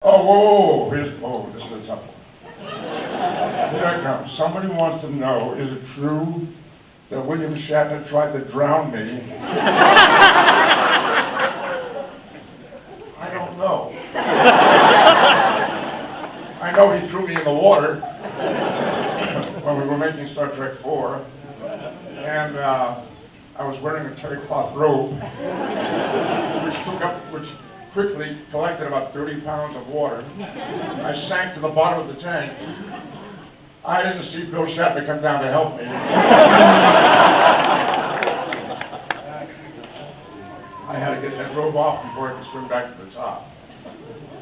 Oh, whoa, this is a tough one. Here it comes. Somebody wants to know, is it true that William Shatner tried to drown me? I don't know. I know he threw me in the water when we were making Star Trek IV, and I was wearing a terry cloth robe, which quickly collected about 30 pounds of water. I sank to the bottom of the tank. I didn't see Bill Shatner come down to help me. I had to get that robe off before I could swim back to the top.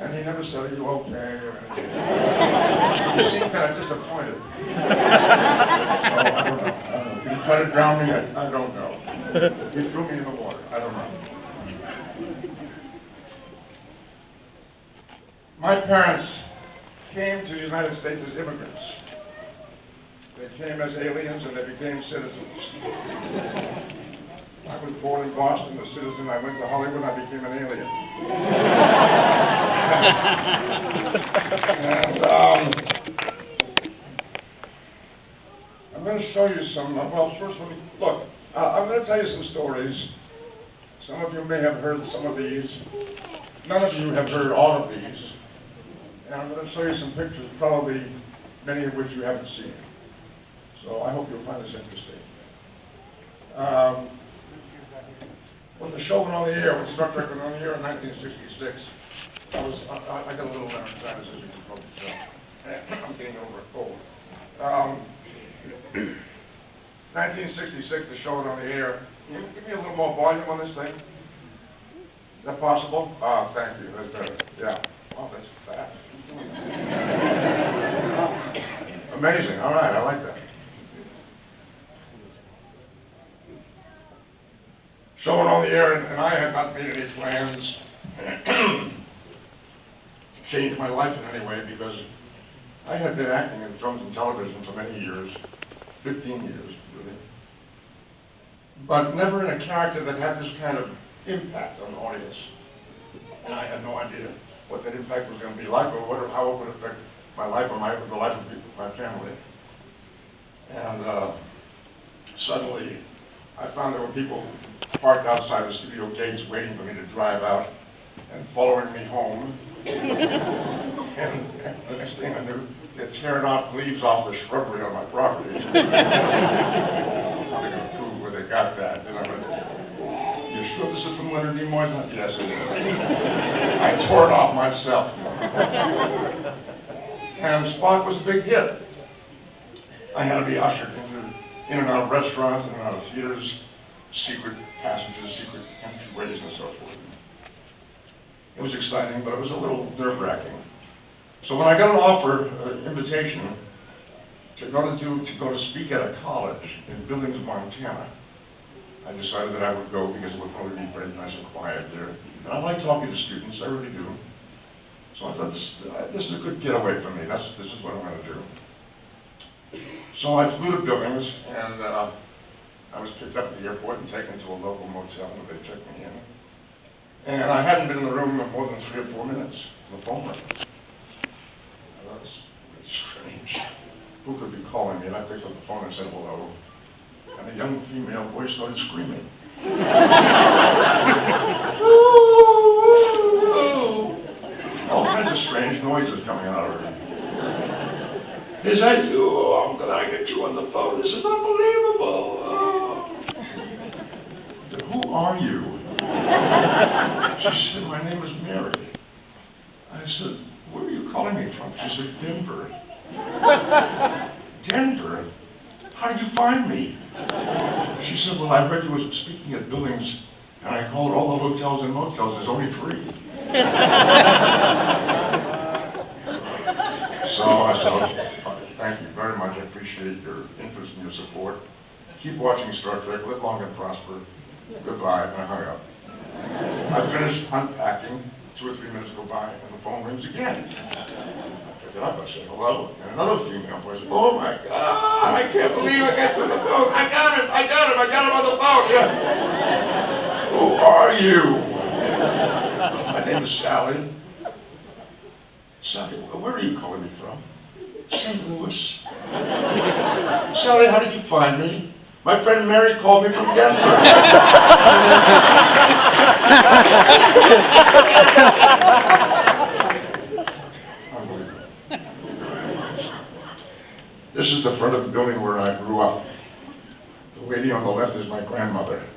And he never said, "Are you okay?" or anything. He seemed kind of disappointed. So, I don't know. Did he try to drown me? I don't know. He threw me in the water. I don't know. My parents came to the United States as immigrants. They came as aliens and they became citizens. I was born in Boston, a citizen. I went to Hollywood, I became an alien. And I'm going to show you some, well, first let me, look, I'm going to tell you some stories. Some of you may have heard some of these. None of you have heard all of these. And I'm going to show you some pictures, probably many of which you haven't seen. So I hope you'll find this interesting. When the show went on the air, when Star Trek went on the air in 1966, I got a little laryngitis, as you can probably tell. I'm getting over a cold. 1966, the show went on the air. Can you give me a little more volume on this thing? Is that possible? Thank you. That's better. Yeah. Oh, that's fast. Amazing. All right, I like that. Show went on the air, and I had not made any plans to change my life in any way because I had been acting in films and television for many years, 15 years, really, but never in a character that had this kind of impact on the audience. And I had no idea what that impact was going to be like, or how it would affect my life or the life of people, my family. And suddenly, I found there were people parked outside the studio gates waiting for me to drive out and following me home. And the next thing I knew, they're tearing off leaves off the shrubbery on my property. I'm not going to prove where they got that. And I went, "You sure this is from Leonard Nimoy's?" "Yes, it is." I tore it off myself. And Spock was a big hit. I had to be ushered in and out of restaurants, in and out of theaters, secret passages, secret entryways, and so forth. It was exciting, but it was a little nerve-wracking. So when I got an offer, an invitation, to go to speak at a college in Billings, Montana, I decided that I would go because it would probably be very nice and quiet there. And I like talking to students, I really do. So I thought, this is a good getaway for me. This is what I'm going to do. So I flew to Billings, and I was picked up at the airport and taken to a local motel where they checked me in. And I hadn't been in the room more than 3 or 4 minutes. The phone rang. That was strange. Who could be calling me? And I picked up the phone and said hello. And a young female voice started screaming. All kinds of strange noises coming out of her. "Is that you? Oh, I'm glad I get you on the phone. This is unbelievable." Oh. I said, "Who are you?" She said, "My name is Mary." I said, "Where are you calling me from?" She said, "Denver." "Denver? How did you find me?" She said, "Well, I read you were speaking at Billings, and I called all the hotels and motels. There's only 3. So I said, "Thank you very much. I appreciate your interest and your support. Keep watching Star Trek. Live long and prosper. Goodbye." And I hung up. I finished unpacking. 2 or 3 minutes go by, and the phone rings again. I pick it up. I say hello. And another female voice, "Oh my God, I can't believe I got to the phone. I got him on the phone." Yeah. "Who are you?" "My name is Sally." Sally, where are you calling me from? St. Louis. Sally, how did you find me? My friend Mary called me from Denver. Unbelievable. This is the front of the building where I grew up. The lady on the left is my grandmother.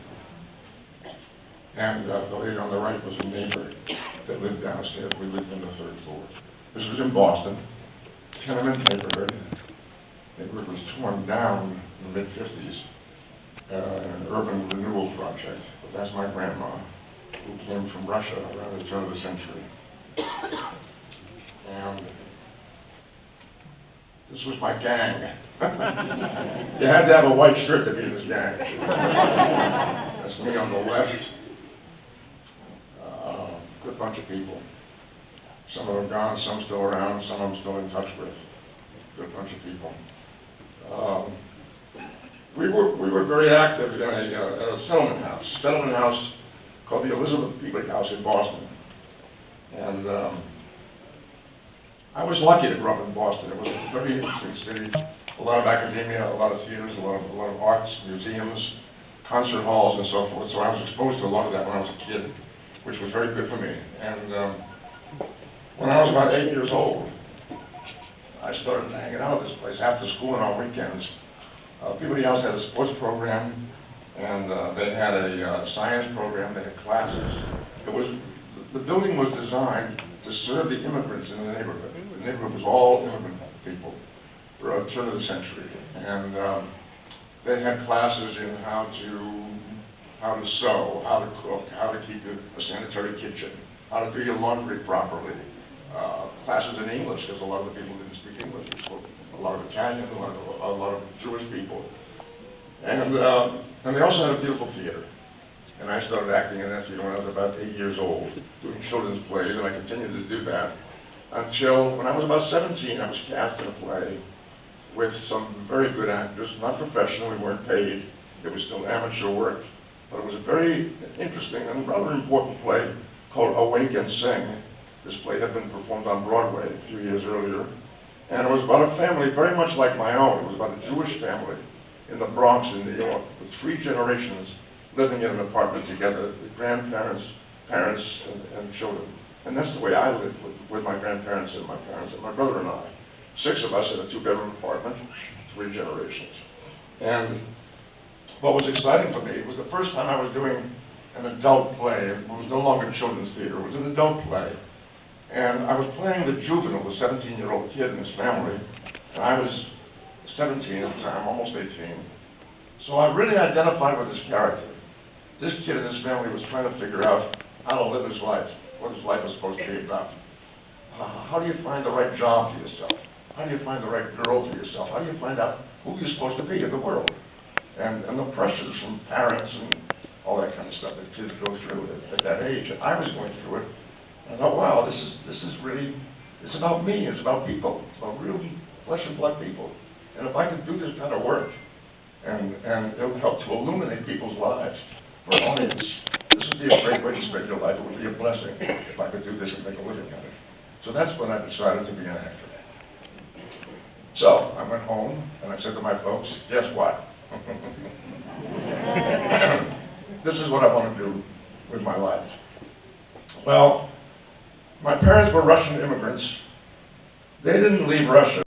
And the lady on the right was a neighbor that lived downstairs. We lived on the third floor. This was in Boston, tenement neighborhood. The neighborhood was torn down in the mid-50s, an urban renewal project. But that's my grandma, who came from Russia around the turn of the century. And this was my gang. You had to have a white shirt to be in this gang. That's me on the left. Good bunch of people. Some of them gone, some still around, some of them still in touch with. Good bunch of people. We were very active in a settlement house called the Elizabeth Peabody House in Boston. And I was lucky to grow up in Boston. It was a very interesting city. A lot of academia, a lot of theaters, a lot of arts, museums, concert halls, and so forth. So I was exposed to a lot of that when I was a kid, which was very good for me. And when I was about 8 years old, I started hanging out at this place after school and on weekends. Peabody House had a sports program, and they had a science program. They had classes. The building was designed to serve the immigrants in the neighborhood. The neighborhood was all immigrant people for a turn of the century, and they had classes in how to sew, how to cook, how to keep a sanitary kitchen, how to do your laundry properly. Classes in English, because a lot of the people didn't speak English. We spoke a lot of Italian, a lot of Jewish people. And they also had a beautiful theater. And I started acting in that theater when I was about 8 years old, doing children's plays, and I continued to do that until when I was about 17, I was cast in a play with some very good actors, not professional, we weren't paid. It was still amateur work, but it was a very interesting and rather important play called Awake and Sing. This play had been performed on Broadway a few years earlier, and it was about a family very much like my own. It was about a Jewish family in the Bronx in New York, with 3 generations living in an apartment together, with grandparents, parents, and children. And that's the way I lived with my grandparents and my parents and my brother and I. 6 of us in a 2-bedroom apartment, 3 generations. And what was exciting for me was the first time I was doing an adult play. It was no longer children's theater, it was an adult play. And I was playing the juvenile, the 17-year-old kid in his family, and I was 17 at the time, almost 18. So I really identified with this character. This kid in his family was trying to figure out how to live his life, what his life was supposed to be about. How do you find the right job for yourself? How do you find the right girl for yourself? How do you find out who you're supposed to be in the world? And the pressures from parents and all that kind of stuff that kids go through at that age. And I was going through it. I thought, wow, this is really, it's about me, it's about people, it's about real flesh and blood people. And if I could do this kind of work, and it would help to illuminate people's lives for an audience, this would be a great way to spend your life. It would be a blessing if I could do this and make a living at it. So that's when I decided to be an actor. So I went home, and I said to my folks, guess what? This is what I want to do with my life. Well, my parents were Russian immigrants. They didn't leave Russia.